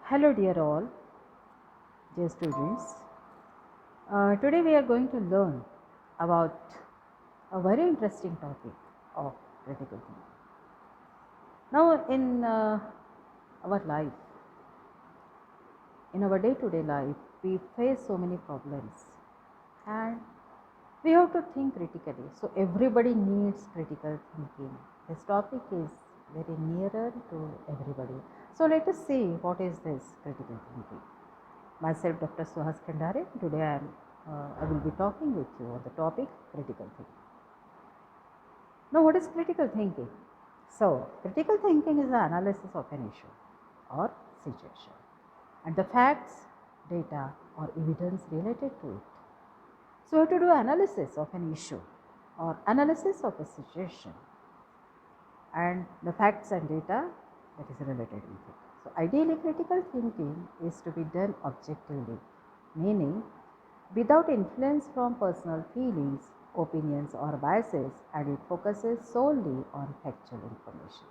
Hello, dear all, dear students. Today we are going to learn about a very interesting topic of critical thinking. Now, in our life, in our day to day life, we face so many problems and we have to think critically. So, everybody needs critical thinking. This topic is very nearer to everybody. So, let us see what is this critical thinking. Myself, Dr. Suhas Khandare. Today I will be talking with you on the topic critical thinking. Now, what is critical thinking? So, critical thinking is the analysis of an issue or situation and the facts, data or evidence related to it. So, we have to do analysis of an issue or analysis of a situation and the facts and data that is related with it. So, ideally critical thinking is to be done objectively, meaning without influence from personal feelings, opinions or biases, and it focuses solely on factual information.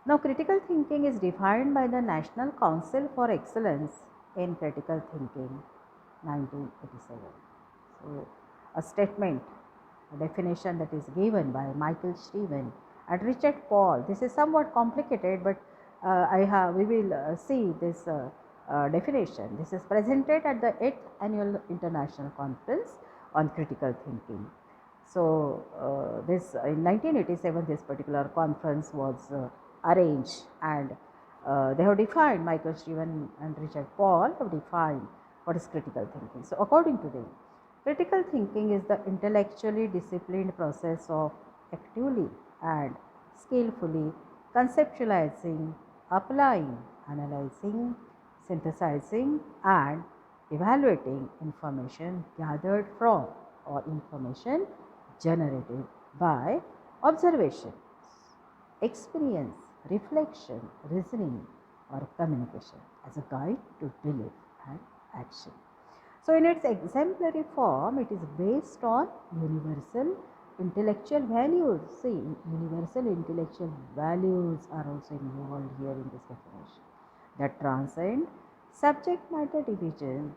Now, critical thinking is defined by the National Council for Excellence in Critical Thinking, 1987. So, a statement, a definition that is given by Michael Shriven and Richard Paul. This is somewhat complicated, but we will see this definition. This is presented at the 8th Annual International Conference on Critical Thinking. So, this in 1987, this particular conference was arranged, and they have defined, Michael Shriven and Richard Paul have defined what is critical thinking. So, according to them, critical thinking is the intellectually disciplined process of actively and skillfully conceptualizing, applying, analyzing, synthesizing and evaluating information gathered from or information generated by observation, experience, reflection, reasoning or communication as a guide to belief and action. So, in its exemplary form, it is based on universal intellectual values. See, universal intellectual values are also involved here in this definition that transcend subject matter division.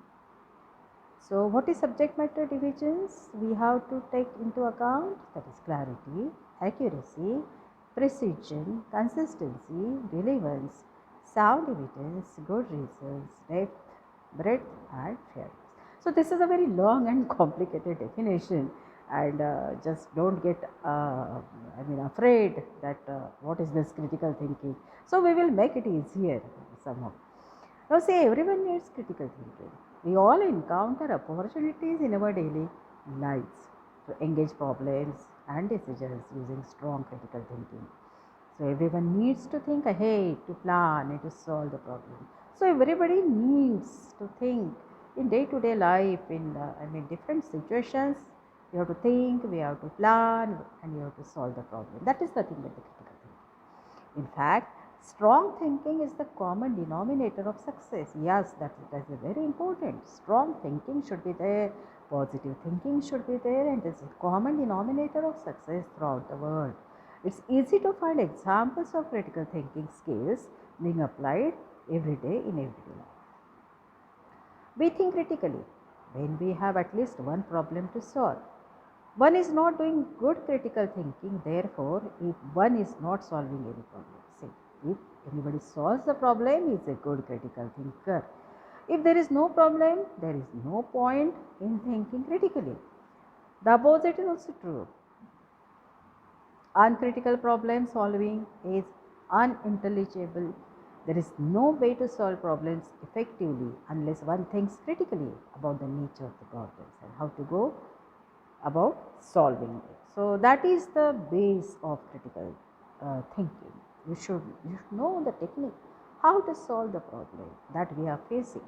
So, what is subject matter divisions? We have to take into account, that is clarity, accuracy, precision, consistency, relevance, sound evidence, good reasons, depth, breadth and fairness. So, this is a very long and complicated definition, and just don't get afraid that what is this critical thinking. So, we will make it easier somehow. Now, say everyone needs critical thinking. We all encounter opportunities in our daily lives to engage problems and decisions using strong critical thinking. So, everyone needs to think ahead, to plan and to solve the problem. So, everybody needs to think in day-to-day life, in different situations. You have to think, we have to plan and you have to solve the problem. That is the thing with the critical thinking. In fact, strong thinking is the common denominator of success. Yes, that is very important. Strong thinking should be there, positive thinking should be there, and this is a common denominator of success throughout the world. It's easy to find examples of critical thinking skills being applied every day in everyday life. We think critically when we have at least one problem to solve. One is not doing good critical thinking, therefore, if one is not solving any problem. See, if anybody solves the problem, he is a good critical thinker. If there is no problem, there is no point in thinking critically. The opposite is also true. Uncritical problem solving is unintelligible. There is no way to solve problems effectively unless one thinks critically about the nature of the problems and how to go about solving it. So, that is the base of critical thinking. You should know the technique, how to solve the problem that we are facing.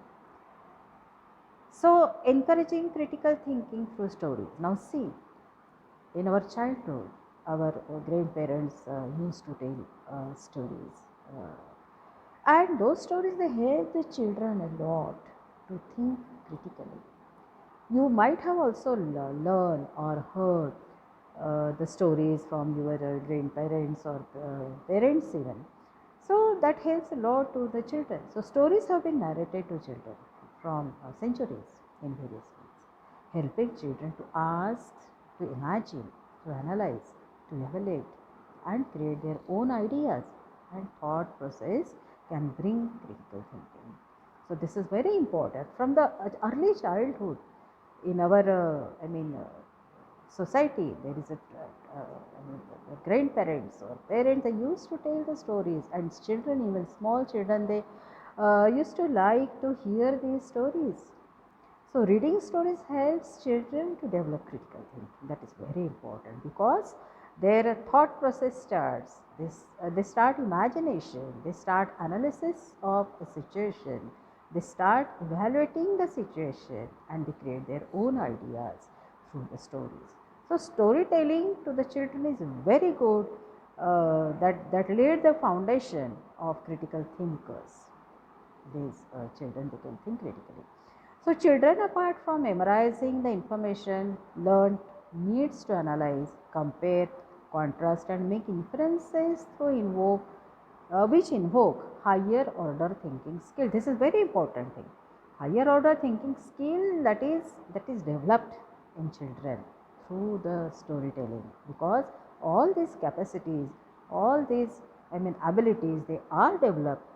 So, encouraging critical thinking through stories. Now, see, in our childhood, our grandparents used to tell stories, and those stories, they help the children a lot to think critically. You might have also learned or heard the stories from your grandparents or parents even. So that helps a lot to the children. So stories have been narrated to children from centuries in various ways, helping children to ask, to imagine, to analyze, to evaluate, and create their own ideas. And thought process can bring critical thinking. So this is very important from the early childhood in our, society. There is the grandparents or parents, they used to tell the stories, and children, even small children, they used to like to hear these stories. So reading stories helps children to develop critical thinking. That is very important because their thought process starts. They start imagination. They start analysis of a situation. They start evaluating the situation, and they create their own ideas through the stories. So storytelling to the children is very good. That laid the foundation of critical thinkers. These children, they can think critically. So children, apart from memorizing the information learned, needs to analyze, compare, contrast, and make inferences through which invoke higher order thinking skill. This is very important thing. Higher order thinking skill that is developed in children through the storytelling, because all these capacities, all these abilities, they are developed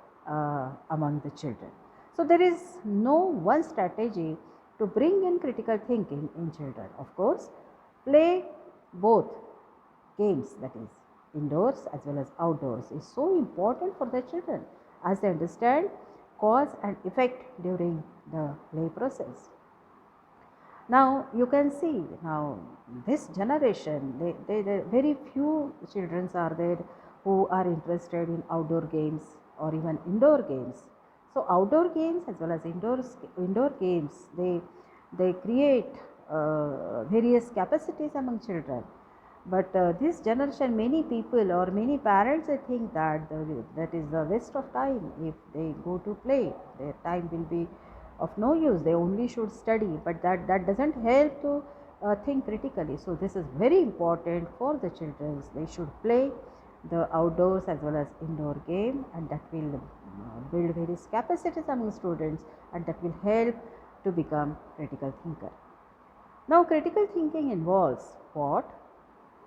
among the children. So there is no one strategy to bring in critical thinking in children. Of course, play both games, that is indoors as well as outdoors, is so important for the children as they understand cause and effect during the play process. Now you can see, now this generation, very few children are there who are interested in outdoor games or even indoor games. So outdoor games as well as indoor games, they create various capacities among children. But this generation, many people or many parents, they think that that is a waste of time. If they go to play, their time will be of no use. They only should study, but that doesn't help to think critically. So this is very important for the children. They should play the outdoors as well as indoor game, and that will build various capacities among students, and that will help to become critical thinker. Now critical thinking involves what?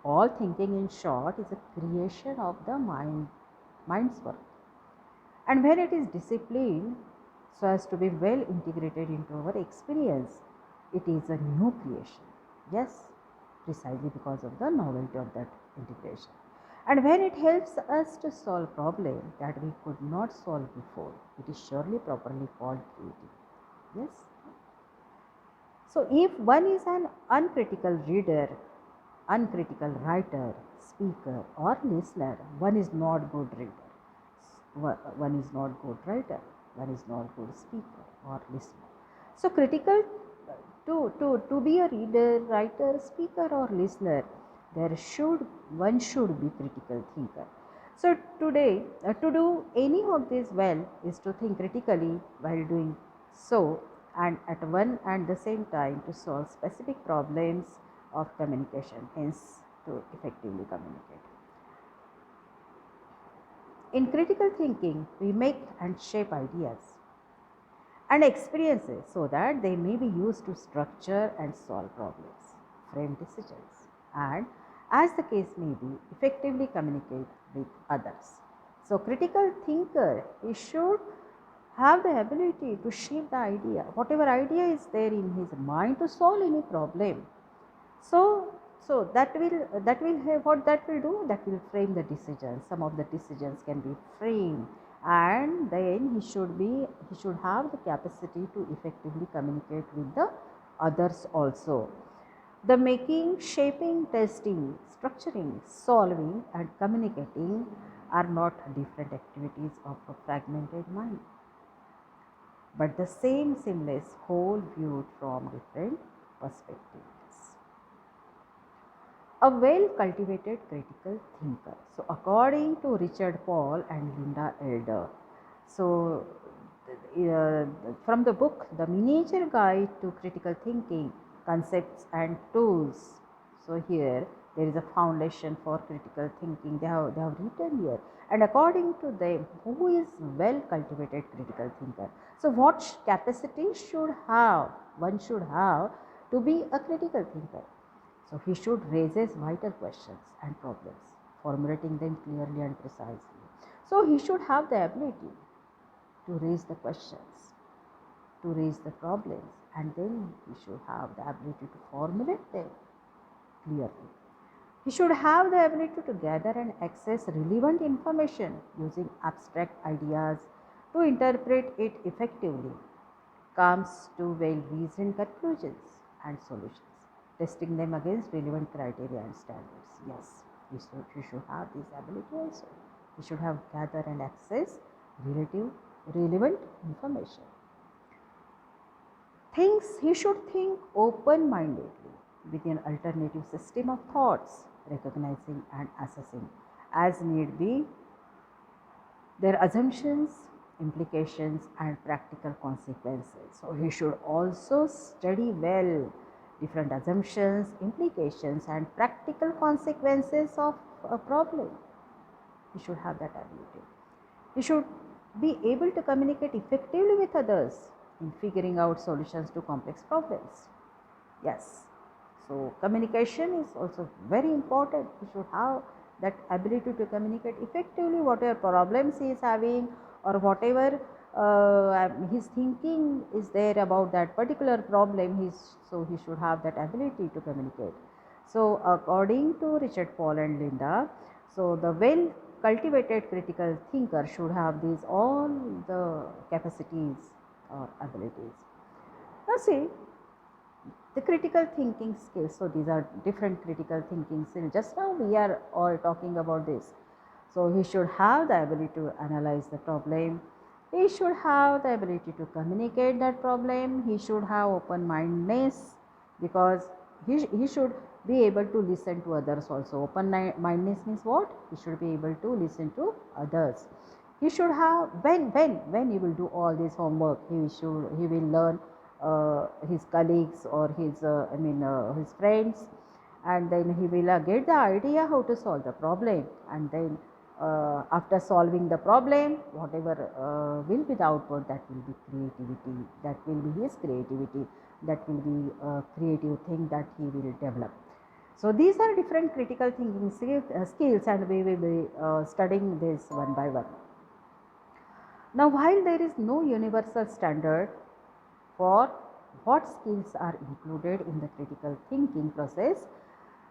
All thinking, in short, is a creation of the mind's work. And when it is disciplined so as to be well integrated into our experience, it is a new creation. Yes, precisely because of the novelty of that integration. And when it helps us to solve problems that we could not solve before, it is surely properly called creativity. Yes. So if one is an uncritical reader, uncritical writer, speaker, or listener, one is not good reader, one is not good writer, one is not good speaker or listener. So critical, to be a reader, writer, speaker, or listener, one should be critical thinker. So today, to do any of this well is to think critically while doing so, and at one and the same time to solve specific problems of communication, hence to effectively communicate. In critical thinking, we make and shape ideas and experiences so that they may be used to structure and solve problems, frame decisions, and, as the case may be, effectively communicate with others. So critical thinker, he should have the ability to shape the idea, whatever idea is there in his mind, to solve any problem. So that will have, what that will do, that will frame the decisions. Some of the decisions can be framed, and then he should have the capacity to effectively communicate with the others also. The making, shaping, testing, structuring, solving, and communicating are not different activities of a fragmented mind, but the same seamless whole viewed from different perspectives. A well cultivated critical thinker. So according to Richard Paul and Linda Elder, so from the book The Miniature Guide to Critical Thinking, Concepts and Tools, so here there is a foundation for critical thinking. They have written here, and according to them, who is well cultivated critical thinker? So what capacity should have one should have to be a critical thinker? So he should raise vital questions and problems, formulating them clearly and precisely. So he should have the ability to raise the questions, to raise the problems, and then he should have the ability to formulate them clearly. He should have the ability to gather and access relevant information using abstract ideas to interpret it effectively, comes to well-reasoned conclusions and solutions, testing them against relevant criteria and standards. Yes, he should have this ability also. He should have gather and access relevant information. He should think open-mindedly with an alternative system of thoughts, recognizing and assessing as need be their assumptions, implications and practical consequences. So he should also study well different assumptions, implications and practical consequences of a problem. He should have that ability. He should be able to communicate effectively with others in figuring out solutions to complex problems. Yes, so communication is also very important. He should have that ability to communicate effectively whatever problems he is having, or whatever his thinking is there about that particular problem. So he should have that ability to communicate. So according to Richard Paul and Linda, so the well cultivated critical thinker should have these all the capacities or abilities. Now see, the critical thinking skills. So these are different critical thinking skills. Just now we are all talking about this. So he should have the ability to analyze the problem. He should have the ability to communicate that problem. He should have open-mindedness, because he should be able to listen to others also. Open-mindedness means what? He should be able to listen to others. He should have, when he will do all this homework, he will learn his colleagues or his friends, and then he will get the idea how to solve the problem, and then after solving the problem, whatever will be the output, that will be creativity, that will be his creativity, that will be a creative thing that he will develop. So these are different critical thinking skills, and we will be studying this one by one. Now, while there is no universal standard for what skills are included in the critical thinking process,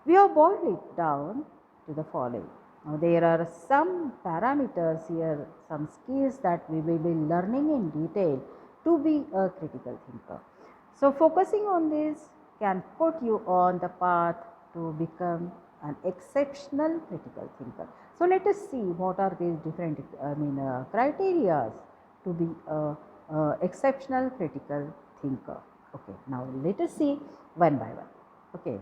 we have boiled it down to the following. Now, there are some parameters here, some skills that we will be learning in detail to be a critical thinker. So, focusing on this can put you on the path to become an exceptional critical thinker. So, let us see what are these different criteria to be a exceptional critical thinker. Okay, now let us see one by one. Okay.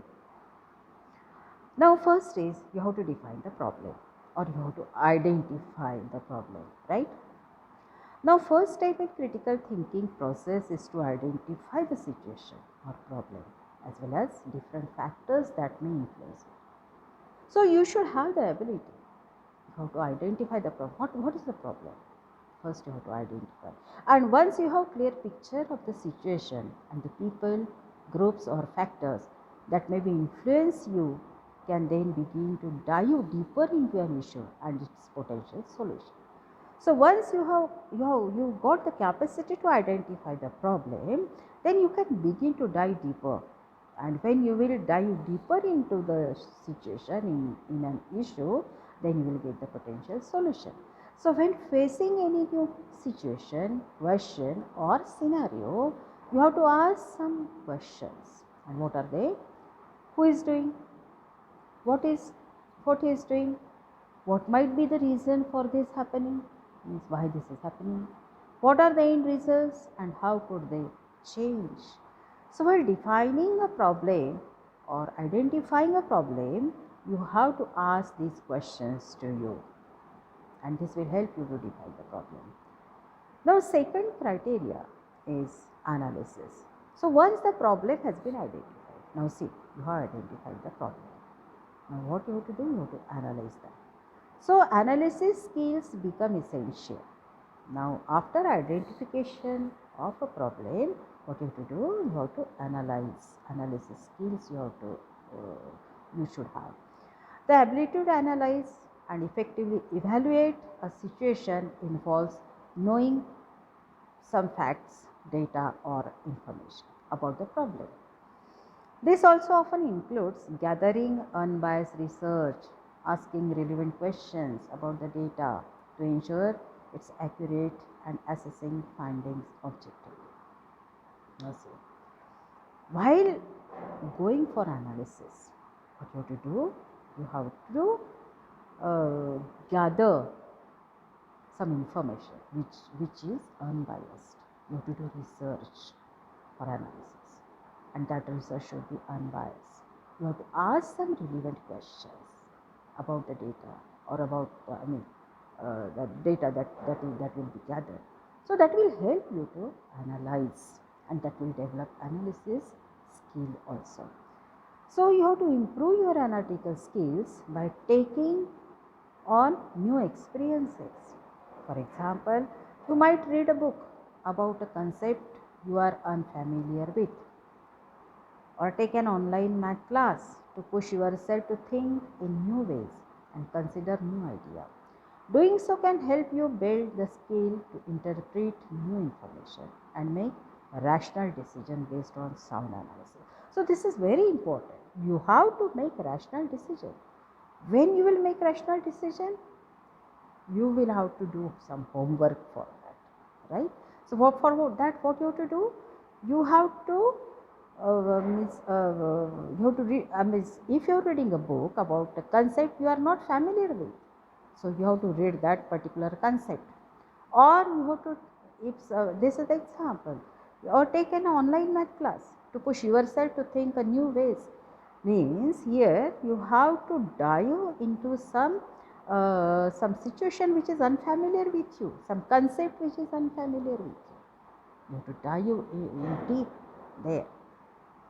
Now, first is you have to define the problem, or you have to identify the problem, right? Now, first step in critical thinking process is to identify the situation or problem, as well as different factors that may influence it. So, you should have the ability. You have to identify the problem. What is the problem? First you have to identify, and once you have clear picture of the situation and the people, groups or factors that may be influence you, can then begin to dive deeper into an issue and its potential solution. So once you got the capacity to identify the problem, then you can begin to dive deeper, and when you will dive deeper into the situation in an issue, then you will get the potential solution. So when facing any new situation, question or scenario, you have to ask some questions. And what are they? Who is doing? What is doing? What might be the reason for this happening? Means why this is happening? What are the end results and how could they change? So while defining a problem or identifying a problem, you have to ask these questions to you, and this will help you to define the problem. Now, second criteria is analysis. So once the problem has been identified, now see, you have identified the problem. Now what you have to do? You have to analyze that. So analysis skills become essential. Now after identification of a problem, what you have to do? You have to analyze. Analysis skills you should have. The ability to analyze and effectively evaluate a situation involves knowing some facts, data or information about the problem. This also often includes gathering unbiased research, asking relevant questions about the data to ensure it's accurate and assessing findings objectively. Now see, while going for analysis, what you have to do? You have to gather some information which is unbiased. You have to do research for analysis, and that research should be unbiased. You have to ask some relevant questions about the data or about the data that will be gathered. So that will help you to analyze, and that will develop analysis skill also. So you have to improve your analytical skills by taking on new experiences. For example, you might read a book about a concept you are unfamiliar with, or take an online math class to push yourself to think in new ways and consider new ideas. Doing so can help you build the skill to interpret new information and make a rational decision based on sound analysis. So this is very important. You have to make a rational decision. When you will make rational decision, you will have to do some homework for that, right? So for that, what you have to do? You have to you have to read. If you are reading a book about a concept you are not familiar with, so you have to read that particular concept, or you have to. If this is the example, or take an online math class to push yourself to think a new ways. Means here you have to dive into some situation which is unfamiliar with you, some concept which is unfamiliar with you. You have to dive in deep there.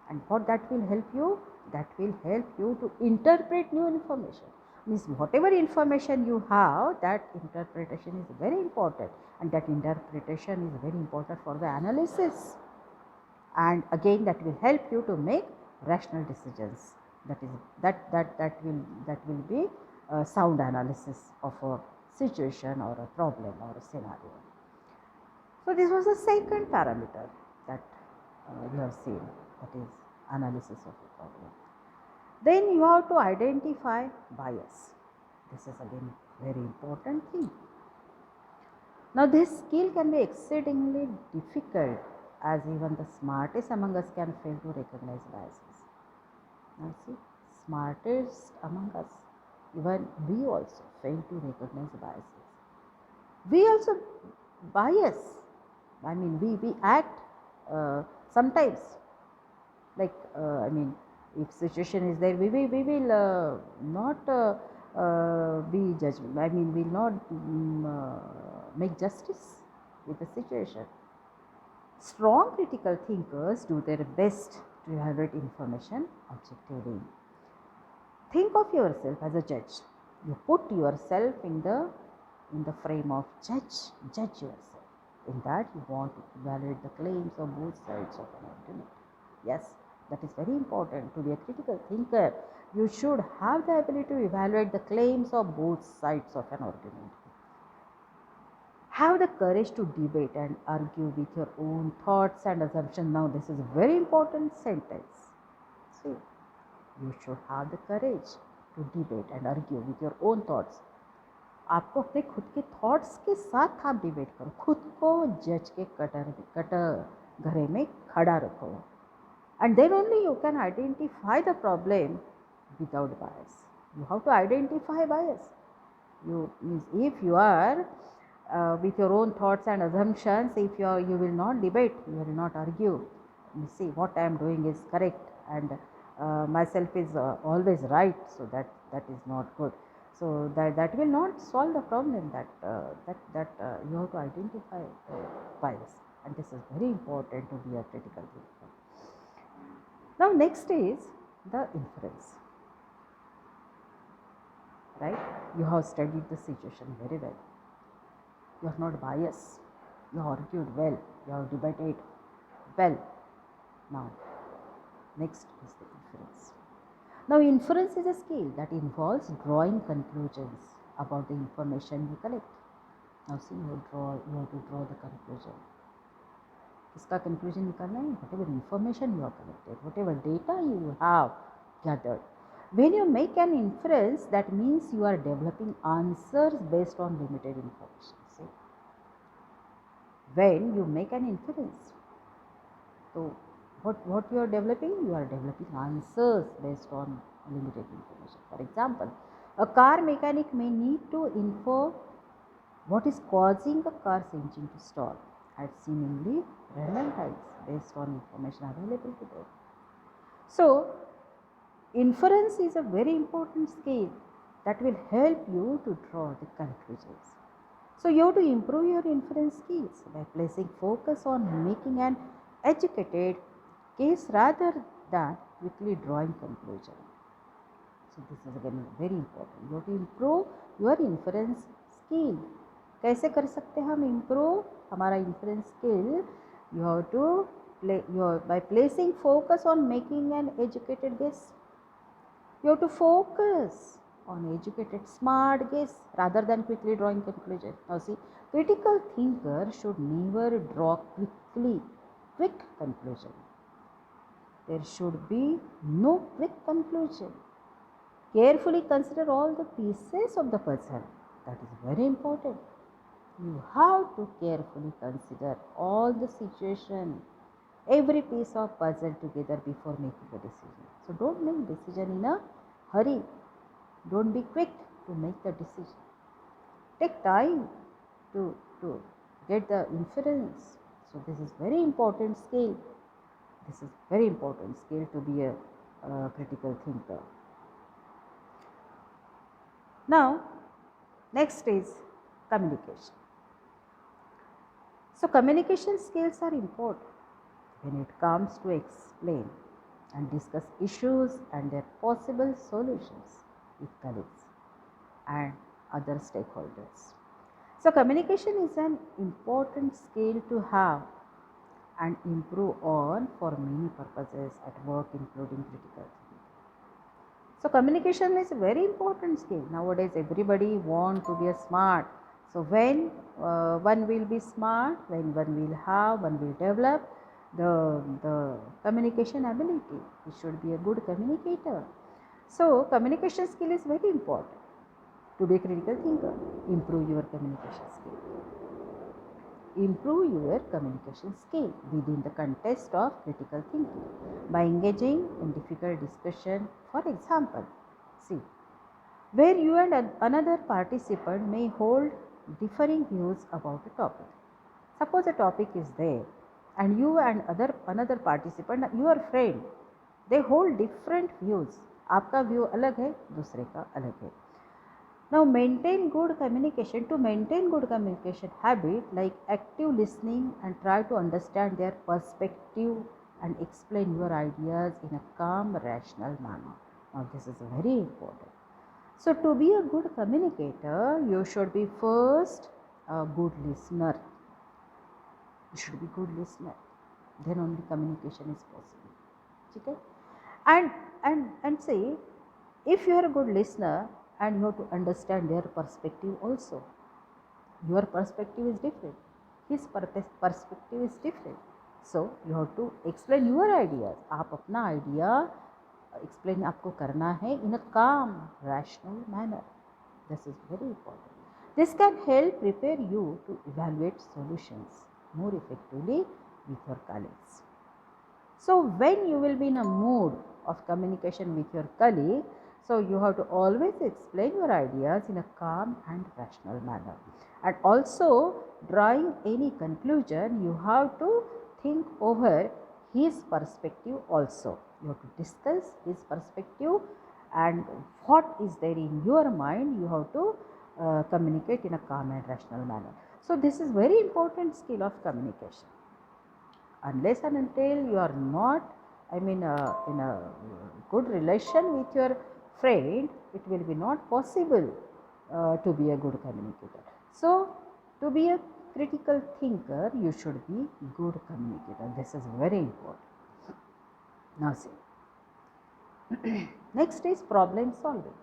And what that will help you? That will help you to interpret new information. Means whatever information you have, that interpretation is very important, and that interpretation is very important for the analysis. And again, that will help you to make rational decisions. That will be a sound analysis of a situation or a problem or a scenario. So this was the second parameter that we have seen, that is analysis of a problem. Then you have to identify bias. This is again very important thing. Now this skill can be exceedingly difficult, as even the smartest among us can fail to recognize biases. Now see, smartest among us, even we also fail to recognize biases. We also bias. We act sometimes like if situation is there, we will not be judgment. Will not make justice with the situation. Strong critical thinkers do their best to evaluate information objectively. Think of yourself as a judge. You put yourself in the frame of judge yourself. In that you want to evaluate the claims of both sides of an argument. Yes, that is very important. To be a critical thinker, you should have the ability to evaluate the claims of both sides of an argument. Have the courage to debate and argue with your own thoughts and assumptions. Now this is a very important sentence. See, you should have the courage to debate and argue with your own thoughts. आपको अपने खुद के thoughts के साथ आप debate करो, खुद को जज के कटघरे में खड़ा रखो, and then only you can identify the problem without bias. You have to identify bias. If you are with your own thoughts and assumptions, if you will not debate, you will not argue. You see, what I am doing is correct, and myself is always right, so that is not good. So that will not solve the problem. That you have to identify bias, and this is very important to be a critical thinker. Now next is the inference. right? You have studied the situation very well. You are not biased. You have argued well. You have debated well. Now, next is the inference. Now, inference is a skill that involves drawing conclusions about the information you collect. Now, see, you have to draw the conclusion. इसका conclusion निकालना है, whatever information you have collected, whatever data you have gathered. When you make an inference, that means you are developing answers based on limited information. See, when you make an inference, so what you are developing? You are developing answers based on limited information. For example, a car mechanic may need to infer what is causing a car's engine to stall at seemingly random times based on information available to them. So, inference is a very important skill that will help you to draw the conclusions. So, you have to improve your inference skills by placing focus on making an educated case rather than quickly drawing conclusion. So, this is again very important. You have to improve your inference skill. कैसे कर सकते हैं हम improve हमारा inference skill? You have to by placing focus on making an educated guess. You have to focus on educated smart guess rather than quickly drawing conclusion. Now see, critical thinker should never draw quick conclusion. There should be no quick conclusion. Carefully consider all the pieces of the puzzle. That is very important. You have to carefully consider all the situation, every piece of puzzle together before making a decision. So don't make decision in a hurry. Don't be quick to make the decision. Take time to get the inference. So this is very important skill. This is very important skill to be a critical thinker. Now, next is communication. So, communication skills are important when it comes to explain and discuss issues and their possible solutions with colleagues and other stakeholders. So, communication is an important skill to have and improve on for many purposes at work, including critical thinking. So, communication is a very important skill. Nowadays, everybody wants to be a smart. So, when one will be smart, when one will develop the communication ability. He should be a good communicator. So, communication skill is very important. To be a critical thinker, improve your communication skill. Improve your communication skill within the context of critical thinking by engaging in difficult discussion. For example, see, where you and another participant may hold differing views about a topic. Suppose a topic is there and you and another participant, your friend, they hold different views. आपका view अलग है, दूसरे का अलग है. Now maintain good communication. To maintain good communication habit like active listening and try to understand their perspective and explain your ideas in a calm, rational manner. Now this is very important. So to be a good communicator, you should be first a good listener. You should be good listener. Then only communication is possible. Okay? And say, if you are a good listener and you have to understand their perspective also. Your perspective is different. His perspective is different. So you have to explain your ideas. आप अपना idea explain आपको करना है in a calm, rational manner. This is very important. This can help prepare you to evaluate solutions more effectively with your colleagues. So when you will be in a mood of communication with your colleague, so you have to always explain your ideas in a calm and rational manner. And also drawing any conclusion, you have to think over his perspective also. You have to discuss his perspective and what is there in your mind, you have to communicate in a calm and rational manner. So this is very important skill of communication. Unless and until you are not, in a good relation with your friend, it will be not possible to be a good communicator. So, to be a critical thinker, you should be good communicator. This is very important. Now see, next is problem solving.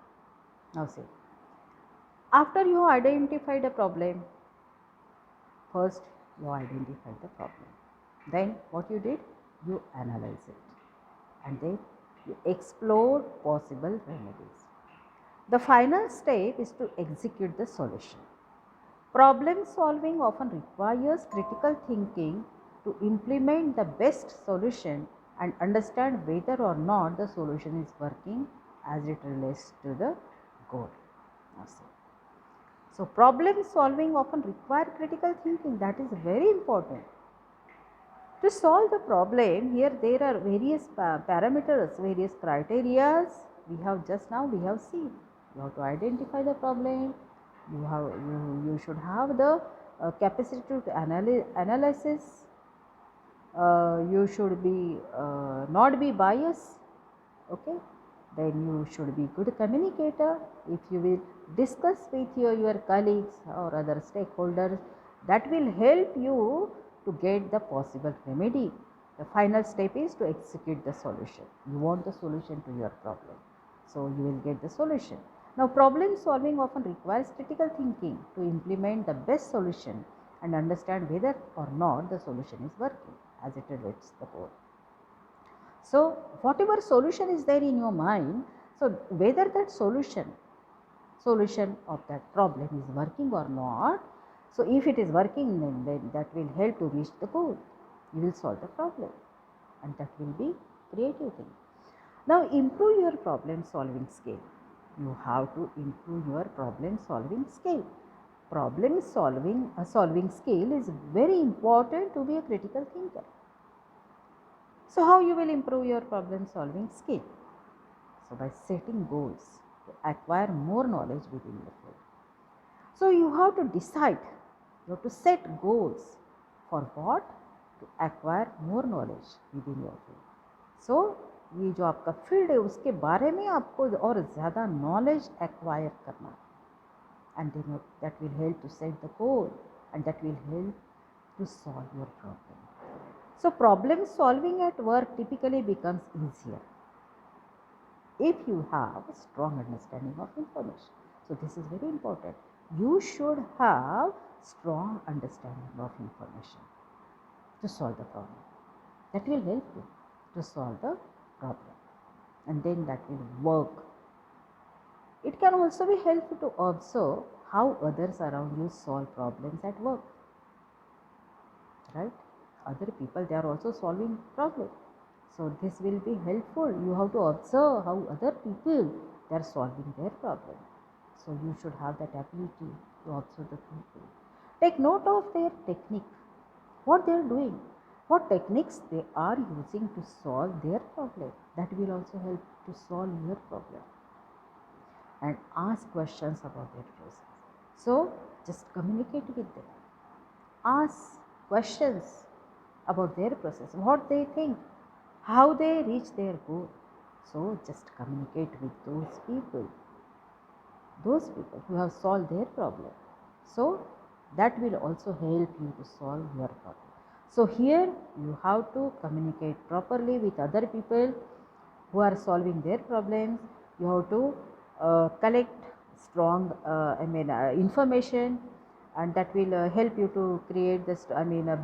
Now see, after you identify the problem, first you identify the problem. Then what you did? You analyze it. And then you explore possible remedies. The final step is to execute the solution. Problem solving often requires critical thinking to implement the best solution and understand whether or not the solution is working as it relates to the goal. So, problem solving often requires critical thinking. That is very important. To solve the problem, here there are various parameters, various criteria. We have just now we have seen. You have to identify the problem. You should have the capacity to analysis. You should be not be biased. Okay. Then you should be good communicator. If you will discuss with your colleagues or other stakeholders, that will help you to get the possible remedy. The final step is to execute the solution. You want the solution to your problem, so you will get the solution. Now, problem solving often requires critical thinking to implement the best solution and understand whether or not the solution is working as it relates to the goal. So, whatever solution is there in your mind, so whether that solution of that problem is working or not. So, if it is working, then that will help to reach the goal. You will solve the problem, and that will be creative thing. Now, improve your problem solving skill. You have to improve your problem solving skill. Problem solving skill is very important to be a critical thinker. So, how you will improve your problem solving skill? So, by setting goals to acquire more knowledge within your field. So, you have to decide, you have to set goals for what? To acquire more knowledge within your field. So, ये जो आपका field है उसके बारे में आपको और ज़्यादा नॉलेज एक्वायर करना है. And then that will help to set the goal and that will help to solve your problem. So, problem solving at work typically becomes easier if you have a strong understanding of information. So, this is very important. You should have strong understanding of information to solve the problem. That will help you to solve the problem, and then that will work. It can also be helpful to observe how others around you solve problems at work. Right? Other people, they are also solving problems. So, this will be helpful. You have to observe how other people, they are solving their problem. So, you should have that ability to observe the people. Take note of their technique, what they are doing, what techniques they are using to solve their problem. That will also help to solve your problem. And ask questions about their process. So, just communicate with them. Ask questions about their process, what they think, how they reach their goal. So, just communicate with those people who have solved their problem. So, that will also help you to solve your problem. So, here you have to communicate properly with other people who are solving their problems. You have to collect strong information, and that will help you to create this,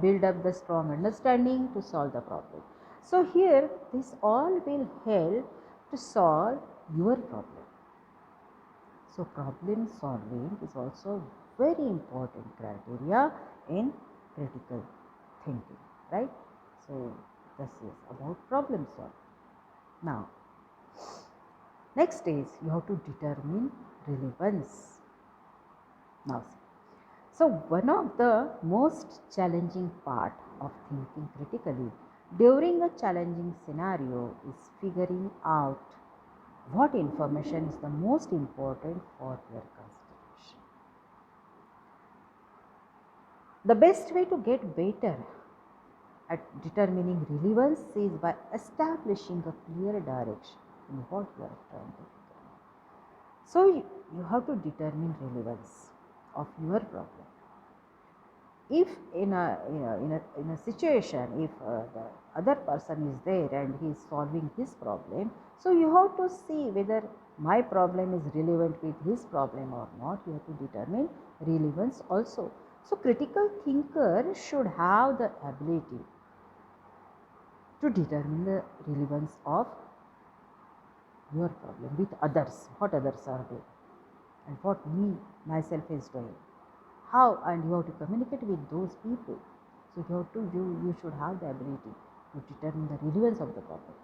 build up the strong understanding to solve the problem. So, here this all will help to solve your problem. So, problem solving is also very important criteria in critical thinking, right? So, this is about problem solving. Now, next is you have to determine relevance. Now, so one of the most challenging part of thinking critically during a challenging scenario is figuring out what information is the most important for your consideration. The best way to get better at determining relevance is by establishing a clear direction in what you are trying to figure out. So you have to determine relevance of your problem. If in a situation, if the other person is there and he is solving his problem, so you have to see whether my problem is relevant with his problem or not. You have to determine relevance also. So critical thinker should have the ability to determine the relevance of your problem with others, what others are doing and what me myself is doing, how, and you have to communicate with those people. So you should have the ability to determine the relevance of the problem.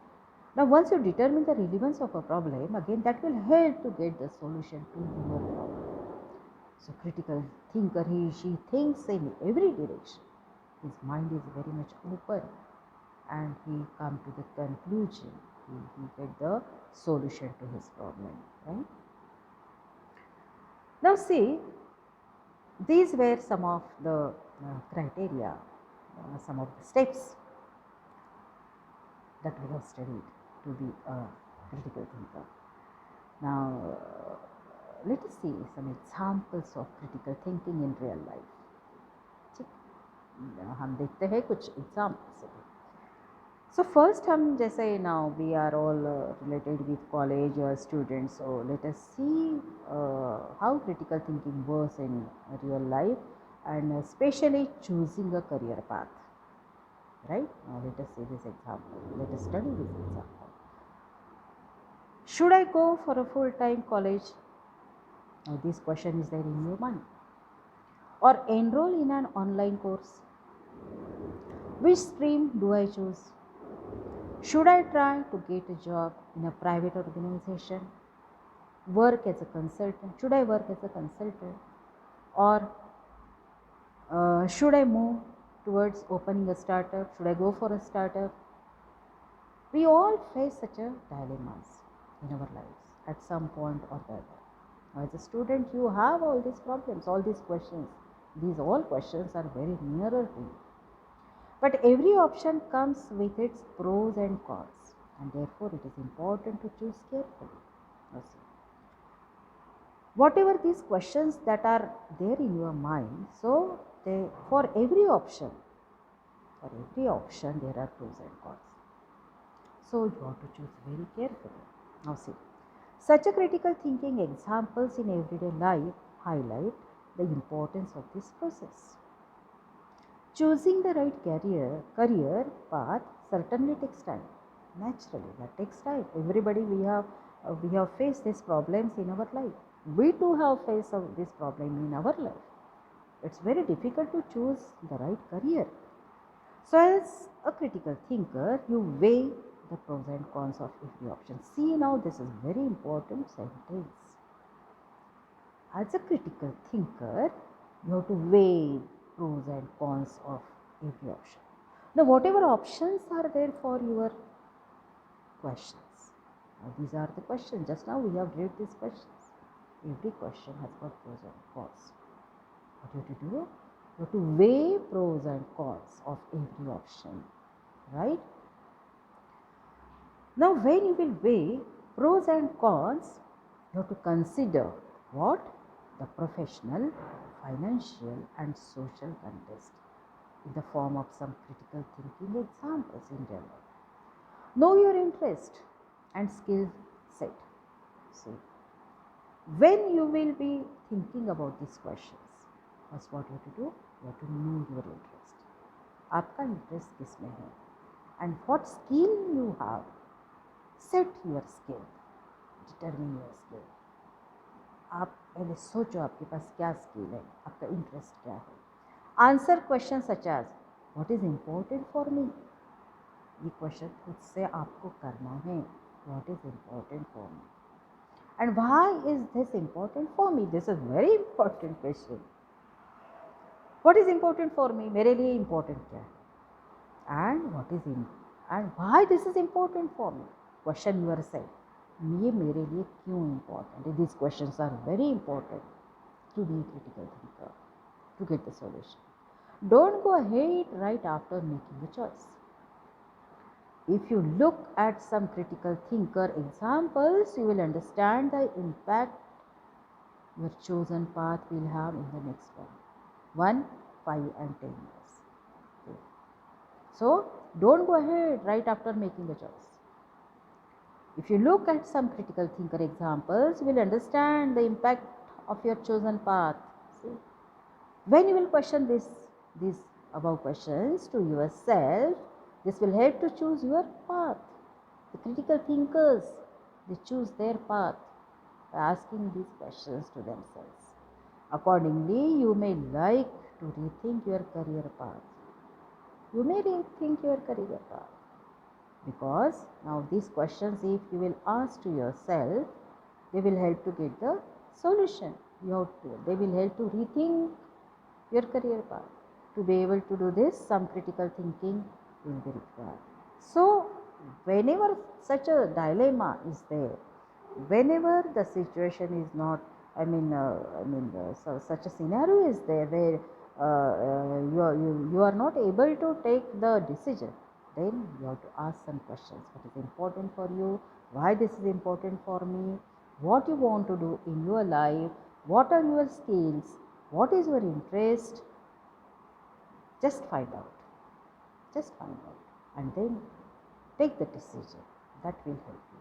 Now once you determine the relevance of a problem, again that will help to get the solution to your problem. So critical thinker, she thinks in every direction. His mind is very much open and he come to the conclusion, he get the solution to his problem, right? Now see, these were some of the criteria, some of the steps that we have studied to be a critical thinker. Now let us see some examples of critical thinking in real life. ठीक, हम देखते हैं कुछ examples अभी. So first हम जैसे now we are all related with college or students, so let us see how critical thinking works in real life and especially choosing a career path, right? Now let us see this example, let us study this example. Should I go for a full-time college? Now this question is there in your mind. Or enroll in an online course? Which stream do I choose? Should I try to get a job in a private organization? Work as a consultant? Should I work as a consultant? Or should I move towards opening a startup? Should I go for a startup? We all face such a dilemmas in our lives at some point or the other. Now, as a student, you have all these problems, all these questions. These all questions are very nearer to you. But every option comes with its pros and cons, and therefore it is important to choose carefully. Whatever these questions that are there in your mind, so for every option there are pros and cons. So you have to choose very carefully. Now see, such a critical thinking examples in everyday life highlight the importance of this process. Choosing the right career path certainly takes time. Naturally, that takes time. Everybody, we have faced these problems in our life. We too have faced this problem in our life. It's very difficult to choose the right career. So as a critical thinker, you weigh the pros and cons of every option. See now, this is very important sentence. As a critical thinker, you have to weigh pros and cons of every option. Now, whatever options are there for your questions. Now, these are the questions. Just now we have read these questions. Every question has got pros and cons. What you have to do? You have to weigh pros and cons of every option, right? Now, when you will weigh pros and cons, you have to consider what? The professional, financial and social context in the form of some critical thinking examples in real life. Know your interest and skill set. See, when you will be thinking about these questions, first what you have to do? You have to know your interest. आपका interest किसमें है? And what skill you have? Set your skill. Determine your skill. आप पहले सोचो आपके पास क्या skill है, आपका इंटरेस्ट क्या है. Answer question such as what is important for me. ये क्वेश्चन खुद से आपको करना है. What is important for me and why is this important for me. This is very important question. What is important for me, मेरे लिए important क्या है, and what is and why this is important for me. Question yourself, ये मेरे लिए क्यों important है. This questions are very important to be critical thinker to get the solution. Don't go ahead right after making a choice. If you look at some critical thinker examples, you will understand the impact your chosen path will have in the next 1, 5 and 10 years. Okay. So don't go ahead right after making a choice. If you look at some critical thinker examples, you will understand the impact of your chosen path. See? When you will question these above questions to yourself, this will help to choose your path. The critical thinkers, they choose their path by asking these questions to themselves. Accordingly, you may like to rethink your career path. You may rethink your career path because now these questions, if you will ask to yourself, they will help to get the solution. They will help to rethink your career path. To be able to do this, some critical thinking will be required. So, whenever such a dilemma is there, whenever the situation is not, such a scenario is there where you are not able to take the decision, then you have to ask some questions. What is important for you? Why this is important for me? What you want to do in your life? What are your skills? What is your interest? Just find out. Just find out. And then take the decision. That will help you.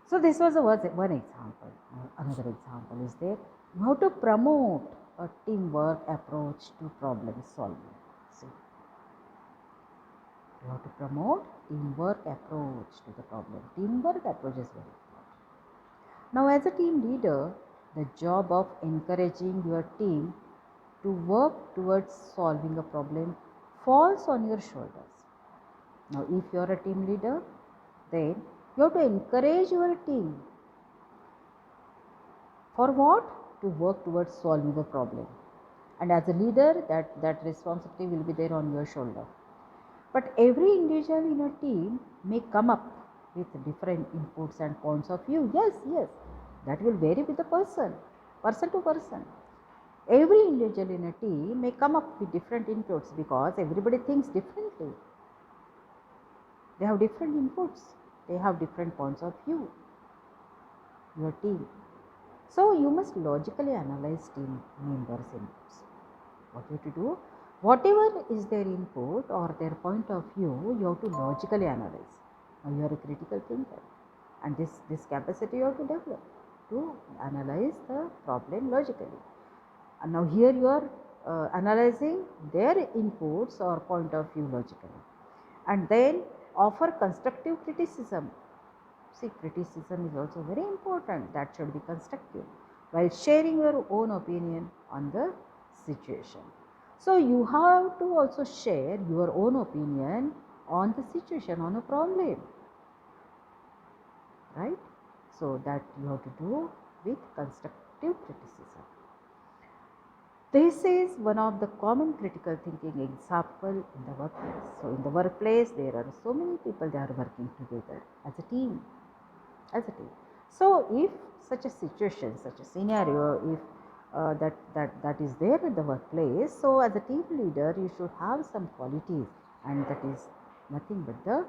So this was one example. Another example is there. You have to promote a teamwork approach to problem solving. See, you have to promote teamwork approach to the problem. Teamwork approach is very important. Now, as a team leader, the job of encouraging your team to work towards solving a problem falls on your shoulders. Now, if you are a team leader, then you have to encourage your team. For what? To work towards solving a problem. And as a leader, that responsibility will be there on your shoulder. But every individual in a team may come up with different inputs and points of view. Yes, that will vary with the person to person. Every individual in a team may come up with different inputs because everybody thinks differently. They have different inputs. They have different points of view. Your team. So you must logically analyze team members' inputs. What you have to do? Whatever is their input or their point of view, you have to logically analyze. Now you are a critical thinker, and this capacity you have to develop to analyze the problem logically. And now here you are analyzing their inputs or point of view logically, and then offer constructive criticism. See, criticism is also very important. That should be constructive while sharing your own opinion on the situation. So you have to also share your own opinion on the situation, on a problem, right? So that you have to do with constructive criticism. This is one of the common critical thinking example in the workplace. So in the workplace, there are so many people, they are working together as a team. So if such a situation, such a scenario, if that is there in the workplace, so as a team leader, you should have some qualities, and that is nothing but the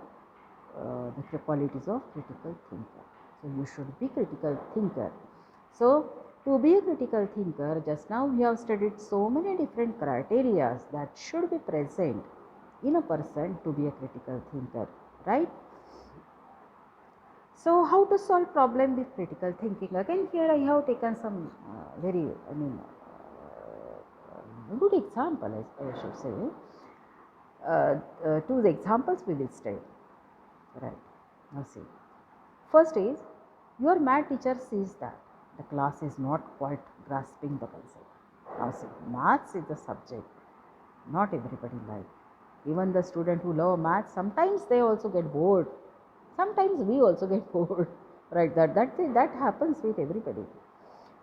qualities of critical thinker. So you should be critical thinker. So to be a critical thinker, just now we have studied so many different criteria that should be present in a person to be a critical thinker, right? So how to solve problem with critical thinking? Again, here I have taken some good example, I should say. Two examples we will study. Right. Now see. First is, your math teacher sees that the class is not quite grasping the concept. Now see, maths is the subject not everybody like. Even the student who love maths, sometimes they also get bored. Sometimes we also get bored, right? That happens with everybody.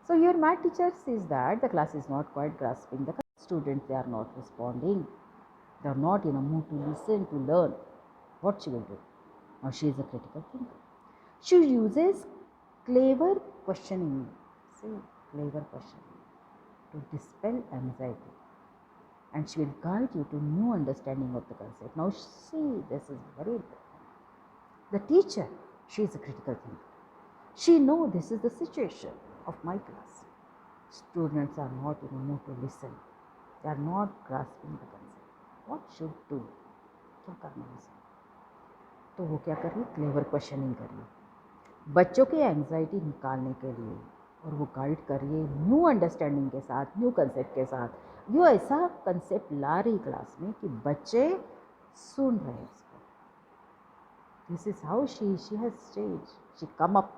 So your math teacher sees that the class is not quite grasping the students, they are not responding, they are not in a mood to listen, to learn. What she will do? Now she is a critical thinker. She uses clever questioning, clever questioning to dispel anxiety, and she will guide you to new understanding of the concept. Now see, this is very important. The teacher, she is a critical thinker. She know this is the situation of my class. Students are not moved to listen. They are not grasping the concept. What should do? क्या करना है उसे? तो वो क्या कर रही है? क्लेवर क्वेश्चनिंग कर रही है बच्चों की एंग्जाइटी निकालने के लिए, और वो गाइड कर रही है न्यू अंडरस्टैंडिंग के साथ, न्यू कंसेप्ट के साथ. वो ऐसा कंसेप्ट ला रही क्लास में कि बच्चे सुन रहे हैं उसको. This is how she has change. She come up,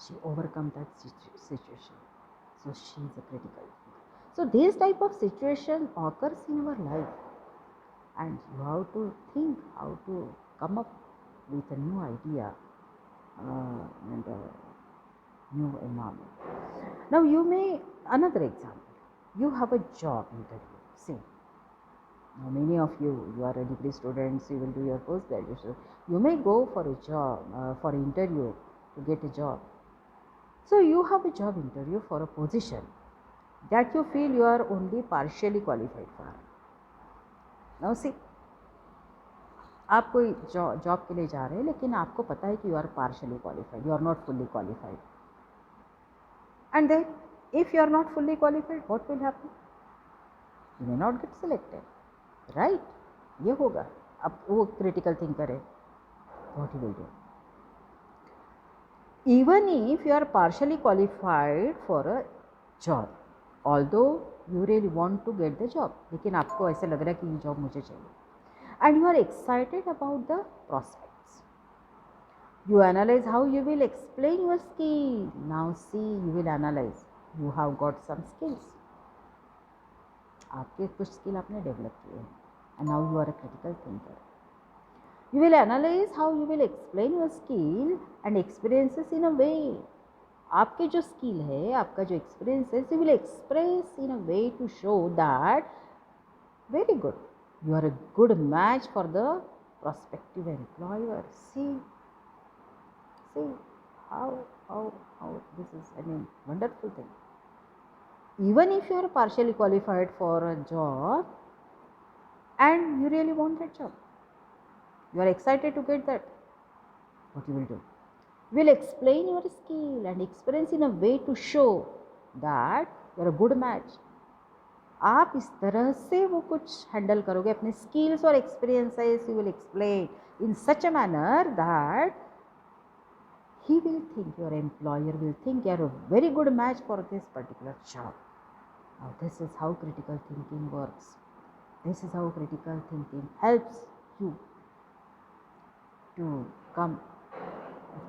she overcome that situation. So she is a critical thinker. So this type of situation occurs in our life, and you have to think how to come up with a new idea and a new environment. Now you may, another example, you have a job interview. Say, now many of you are a degree students, you will do your post graduation. You may go for a job, for an interview to get a job. So you have a job interview for a position that you feel you are only partially qualified for. Now see, आप कोई job के लिए जा रहे हैं, लेकिन आपको पता है कि you are partially qualified, you are not fully qualified. And then if you are not fully qualified, what will happen? You may not get selected, right? ये होगा. अब वो क्रिटिकल थिंकर है, what he will do? Even if you are partially qualified for a job, although you really want to get the job, लेकिन आपको ऐसे लग रहा है कि ये जॉब मुझे चाहिए, and you are excited about the prospects. You analyze how you will explain your skill. Now see, you will analyze. You have got some skills. आपके कुछ स्किल आपने डेवलप किए हैं, and now you are a critical thinker. You will analyze how you will explain your skill and experiences in a way. आपके जो skill है, आपका जो एक्सपीरियंस है, you will express in a way to show that very good, you are a good match for the prospective employer. See how this is, I mean, wonderful thing. Even if you are partially qualified for a job and you really want that job, you are excited to get that, what you will do? You will explain your skill and experience in a way to show that you are a good match. आप इस तरह से वो कुछ handle करोगे अपने skills और experiences. You will explain in such a manner that he will think, your employer will think you are a very good match for this particular job. Now this is how critical thinking works. This is how critical thinking helps you to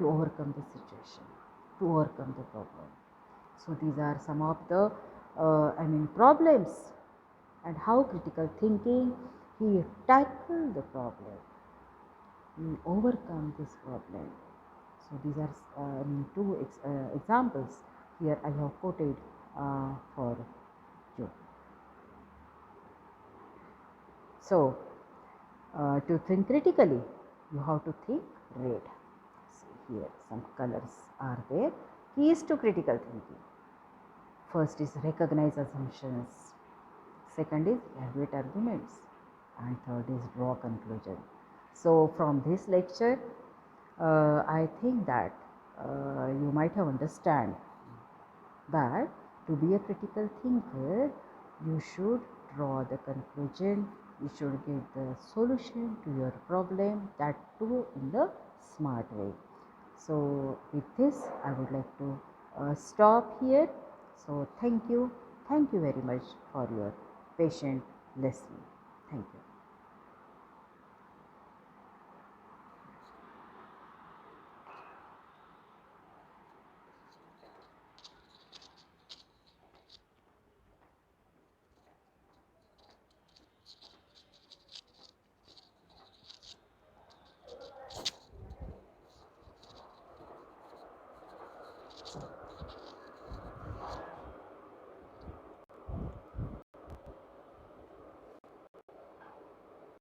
overcome the situation, to overcome the problem. So these are some of the problems, and how critical thinking, he tackled the problem, he overcome this problem. So these are two examples here I have quoted for you. So to think critically, you have to think red. See here some colors are there. Keys to critical thinking. First is recognize assumptions, second is evaluate arguments, and third is draw conclusion. So from this lecture, I think that you might have understand that to be a critical thinker, you should draw the conclusion, you should give the solution to your problem, that too in the smart way. So with this, I would like to stop here. So thank you very much for your patient listening. Thank you.